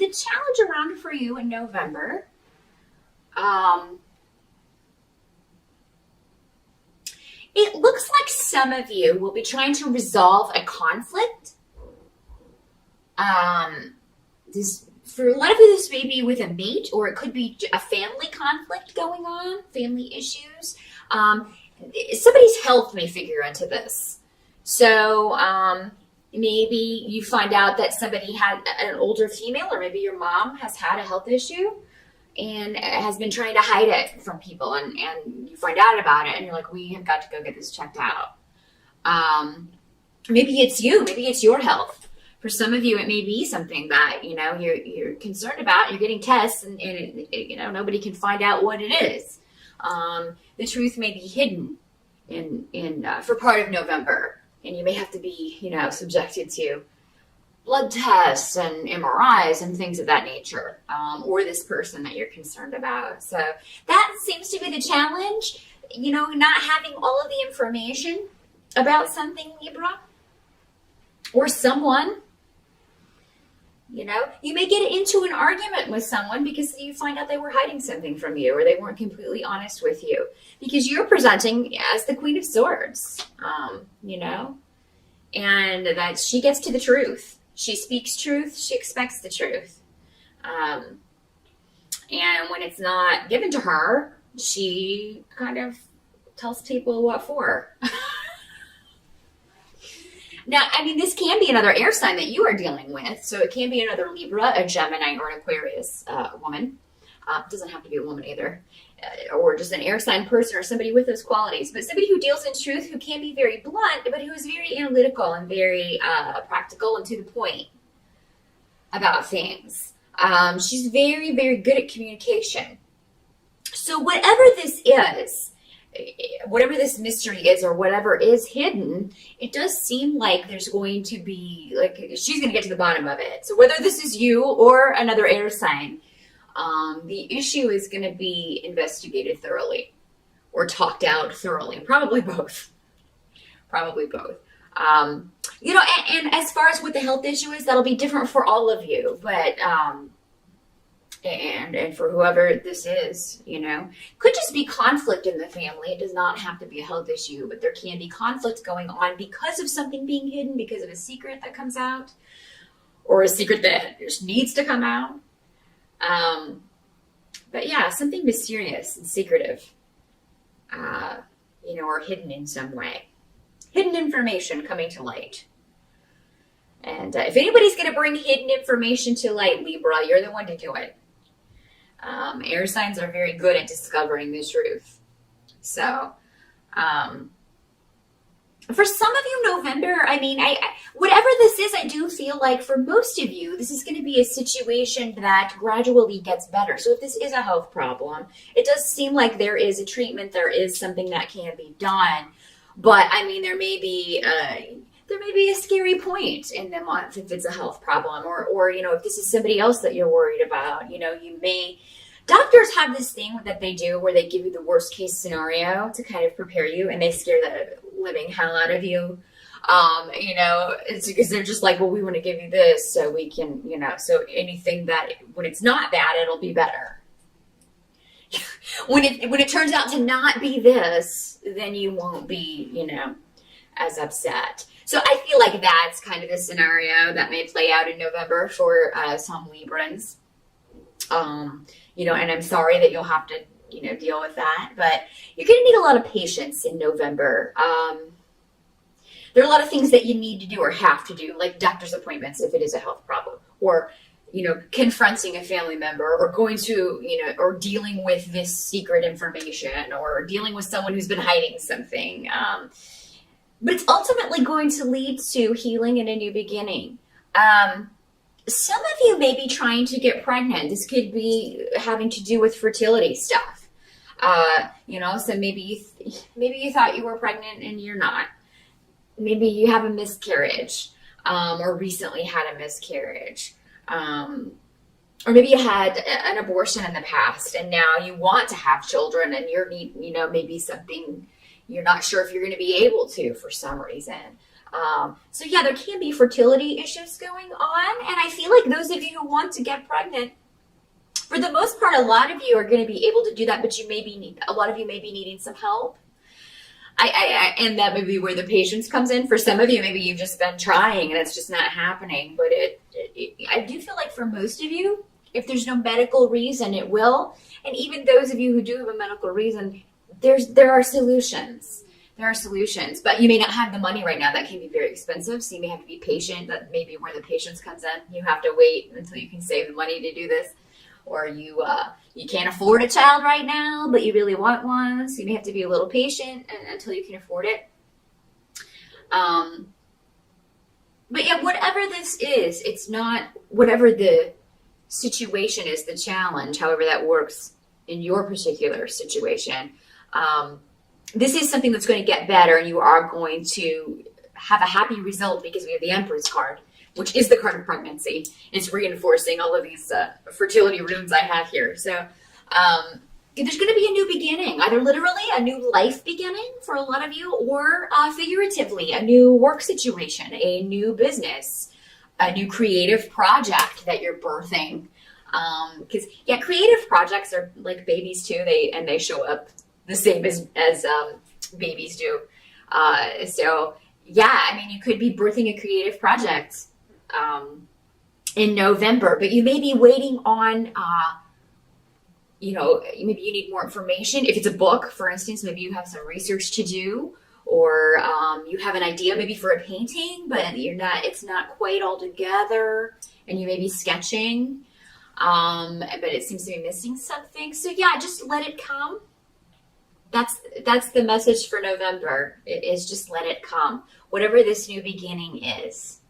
the challenge around for you in November, it looks like some of you will be trying to resolve a conflict. This for a lot of you, this may be with a mate, or it could be a family conflict going on, family issues. Somebody's health may figure into this. So maybe you find out that somebody had an older female, or maybe your mom has had a health issue and has been trying to hide it from people, and you find out about it and you're like, we have got to go get this checked out. Maybe it's you, maybe it's your health. For some of you, it may be something that, you're concerned about. You're getting tests and nobody can find out what it is. The truth may be hidden for part of November, and you may have to be, subjected to blood tests and MRIs and things of that nature, or this person that you're concerned about. So that seems to be the challenge, not having all of the information about something, Libra, or someone. You may get into an argument with someone because you find out they were hiding something from you, or they weren't completely honest with you, because you're presenting as the Queen of Swords, and that she gets to the truth. She speaks truth. She expects the truth. And when it's not given to her, she kind of tells people what for. Now, this can be another air sign that you are dealing with. So it can be another Libra, a Gemini, or an Aquarius woman. Doesn't have to be a woman either. Or just an air sign person, or somebody with those qualities. But somebody who deals in truth, who can be very blunt, but who is very analytical and very practical and to the point about things. She's very, very good at communication. So whatever this is, whatever this mystery is, or whatever is hidden, it does seem like there's going to be, she's going to get to the bottom of it. So whether this is you or another air sign, the issue is going to be investigated thoroughly, or talked out thoroughly. Probably both. And as far as what the health issue is, that'll be different for all of you. But and for whoever this is, could just be conflict in the family. It does not have to be a health issue, but there can be conflict going on because of something being hidden, because of a secret that comes out, or a secret that just needs to come out. But yeah, something mysterious and secretive, or hidden in some way. Hidden information coming to light. And if anybody's going to bring hidden information to light, Libra, you're the one to do it. Air signs are very good at discovering the truth. So, for some of you, November, whatever this is, I do feel like for most of you, this is going to be a situation that gradually gets better. So if this is a health problem, it does seem like there is a treatment, there is something that can be done. But there may be a scary point in the month if it's a health problem, or if this is somebody else that you're worried about. Doctors have this thing that they do where they give you the worst case scenario to kind of prepare you, and they scare the living hell out of you. It's because they're just like, well, we want to give you this so we can, so anything that, when it's not that, it'll be better. When it turns out to not be this, then you won't be, as upset. So I feel like that's kind of the scenario that may play out in November for some Librans. And I'm sorry that you'll have to, deal with that, but you're going to need a lot of patience in November. There are a lot of things that you need to do or have to do, like doctor's appointments if it is a health problem, or, confronting a family member, or going to, or dealing with this secret information, or dealing with someone who's been hiding something. But it's ultimately going to lead to healing and a new beginning. Some of you may be trying to get pregnant. This could be having to do with fertility stuff. So maybe you thought you were pregnant and you're not. Maybe you have a miscarriage, or recently had a miscarriage. Or maybe you had an abortion in the past and now you want to have children, and maybe something you're not sure if you're going to be able to for some reason. So yeah, there can be fertility issues going on. And I feel like those of you who want to get pregnant, for the most part, a lot of you are going to be able to do that, but a lot of you may be needing some help. And that may be where the patience comes in. For some of you, maybe you've just been trying and it's just not happening. But I do feel like for most of you, if there's no medical reason, it will. And even those of you who do have a medical reason, there are solutions. There are solutions, but you may not have the money right now. That can be very expensive. So you may have to be patient. That may be where the patience comes in. You have to wait until you can save the money to do this. Or you can't afford a child right now, but you really want one. So you may have to be a little patient until you can afford it. But yeah, whatever this is, it's not, whatever the situation is, the challenge, however that works in your particular situation, this is something that's going to get better, and you are going to have a happy result because we have the Empress card, which is the card of pregnancy. It's reinforcing all of these fertility runes I have here. So there's going to be a new beginning, either literally a new life beginning for a lot of you, or figuratively a new work situation, a new business, a new creative project that you're birthing. Because yeah, creative projects are like babies too. They show up the same as babies do. So yeah, I mean, you could be birthing a creative project in November, but you may be waiting on, maybe you need more information. If it's a book, for instance, maybe you have some research to do, or you have an idea maybe for a painting, but it's not quite all together, and you may be sketching, but it seems to be missing something. So yeah, just let it come. That's the message for November. It is just let it come, whatever this new beginning is.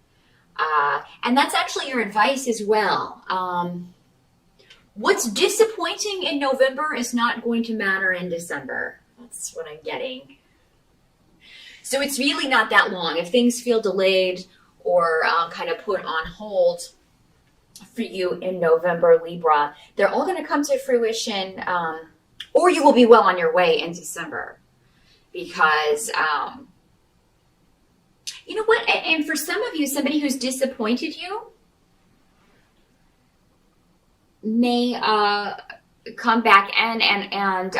And that's actually your advice as well. What's disappointing in November is not going to matter in December. That's what I'm getting. So it's really not that long. If things feel delayed or kind of put on hold for you in November, Libra, they're all going to come to fruition, or you will be well on your way in December. Because, you know what? And for some of you, somebody who's disappointed you may come back and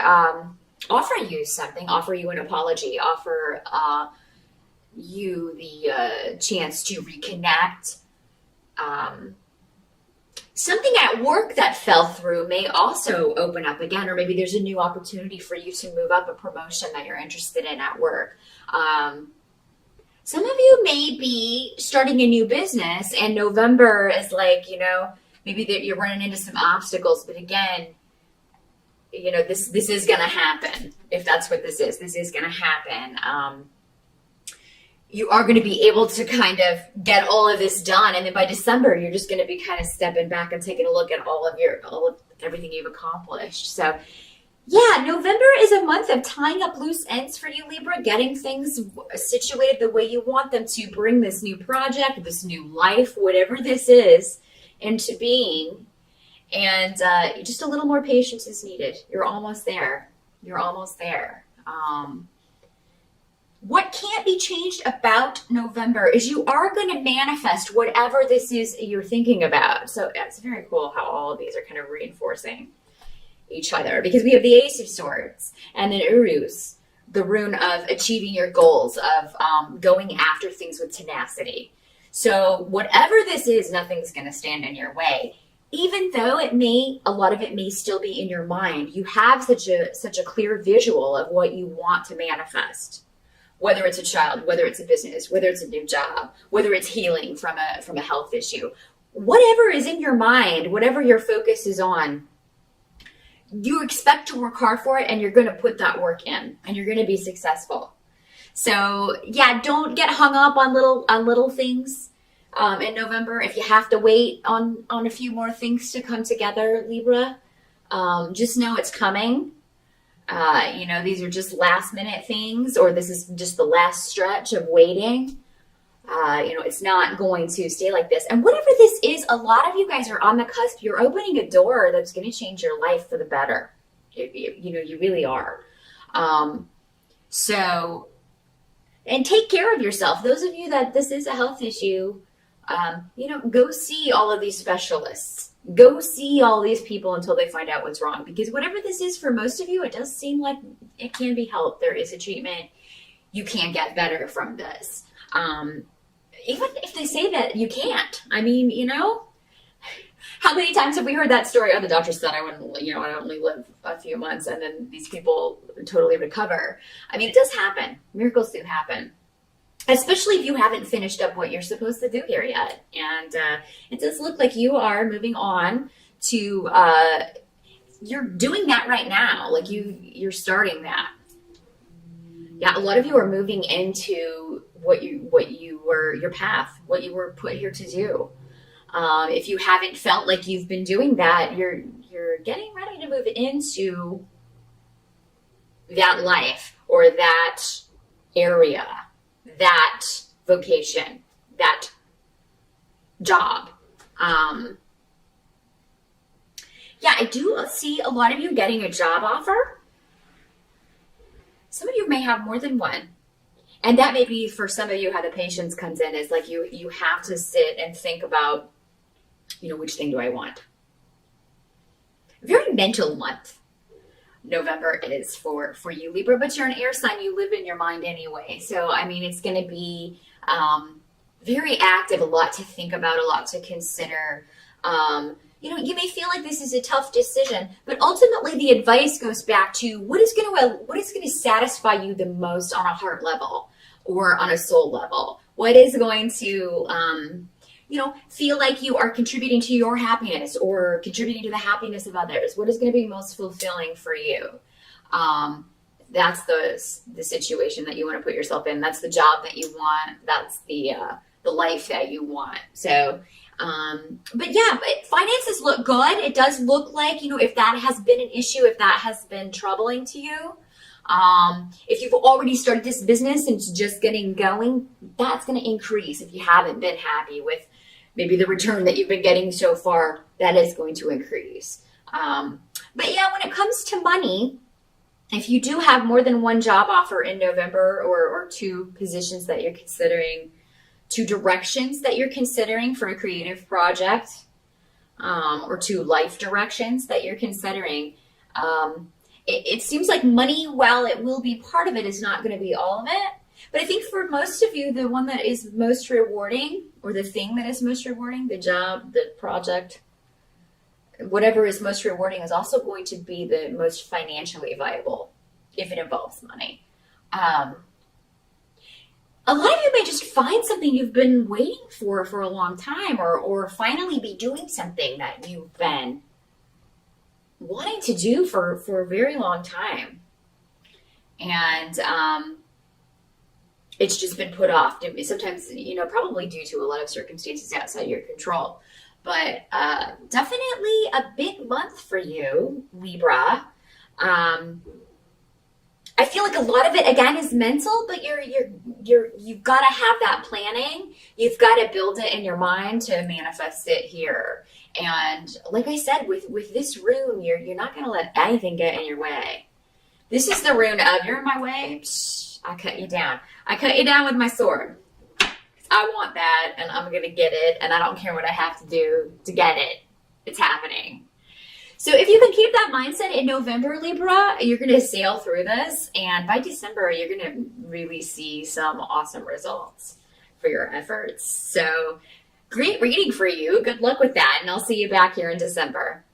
offer you something, offer you an apology, offer you the chance to reconnect. Something at work that fell through may also open up again, or maybe there's a new opportunity for you to move up, a promotion that you're interested in at work. Some of you may be starting a new business, and November is like, maybe that you're running into some obstacles, but again, this is going to happen. If that's what this is going to happen. You are going to be able to kind of get all of this done. And then by December, you're just going to be kind of stepping back and taking a look at all of everything you've accomplished. So yeah, November is a month of tying up loose ends for you, Libra, getting things situated the way you want them to, bring this new project, this new life, whatever this is, into being. And just a little more patience is needed. You're almost there. You're almost there. What can't be changed about November is you are going to manifest whatever this is you're thinking about. So it's very cool how all of these are kind of reinforcing each other, because we have the Ace of Swords and then Uruz, the rune of achieving your goals, of going after things with tenacity. So whatever this is, nothing's going to stand in your way. Even though a lot of it may still be in your mind, you have such a clear visual of what you want to manifest. Whether it's a child, whether it's a business, whether it's a new job, whether it's healing from a health issue, whatever is in your mind, whatever your focus is on, you expect to work hard for it, and you're going to put that work in, and you're going to be successful. So yeah, don't get hung up on little things in November. If you have to wait on a few more things to come together, Libra, just know it's coming. These are just last minute things, or this is just the last stretch of waiting. It's not going to stay like this. And whatever this is, a lot of you guys are on the cusp. You're opening a door that's going to change your life for the better. You really are. So And take care of yourself. Those of you that this is a health issue, go see all of these specialists. Go see all these people until they find out what's wrong. Because whatever this is for most of you, it does seem like it can be helped. There is a treatment. You can get better from this. Even if they say that you can't. I mean, how many times have we heard that story? Oh, the doctor said I wouldn't, I'd only live a few months, and then these people totally recover. I mean, it does happen. Miracles do happen. Especially if you haven't finished up what you're supposed to do here yet. And it does look like you are moving on to, you're doing that right now. Like you're starting that. Yeah, a lot of you are moving into what you were, your path, what you were put here to do. If you haven't felt like you've been doing that, you're getting ready to move into that life or that area, that vocation, that job. I do see a lot of you getting a job offer. Some of you may have more than one. And that may be for some of you how the patience comes in, is like you have to sit and think about, which thing do I want? Very mental month. November is for you, Libra, but you're an air sign. You live in your mind anyway. So, I mean, it's going to be very active, a lot to think about, a lot to consider. You may feel like this is a tough decision, but ultimately the advice goes back to what is going to satisfy you the most on a heart level or on a soul level. What is going to, feel like you are contributing to your happiness or contributing to the happiness of others? What is going to be most fulfilling for you? That's the situation that you want to put yourself in. That's the job that you want. That's the life that you want. So, but finances look good. It does look like, if that has been an issue, if that has been troubling to you, if you've already started this business and it's just getting going, that's going to increase. If you haven't been happy with maybe the return that you've been getting so far, that is going to increase. When it comes to money, if you do have more than one job offer in November or two positions that you're considering, two directions that you're considering for a creative project, or two life directions that you're considering, it seems like money, while it will be part of it, is not going to be all of it. But I think for most of you, the one that is most rewarding, or the thing that is most rewarding, the job, the project, whatever is most rewarding, is also going to be the most financially viable if it involves money. A lot of you may just find something you've been waiting for a long time, or finally be doing something that you've been wanting to do for a very long time. And it's just been put off. Sometimes, probably due to a lot of circumstances outside your control. But definitely a big month for you, Libra. I feel like a lot of it, again, is mental, but you've got to have that planning. You've got to build it in your mind to manifest it here. And like I said, with this rune, you're not going to let anything get in your way. This is the rune of, you're in my way, I cut you down. I cut you down with my sword. I want that, and I'm going to get it, and I don't care what I have to do to get it. It's happening. So if you can keep that mindset in November, Libra, you're going to sail through this, and by December, you're going to really see some awesome results for your efforts. So great reading for you. Good luck with that, and I'll see you back here in December.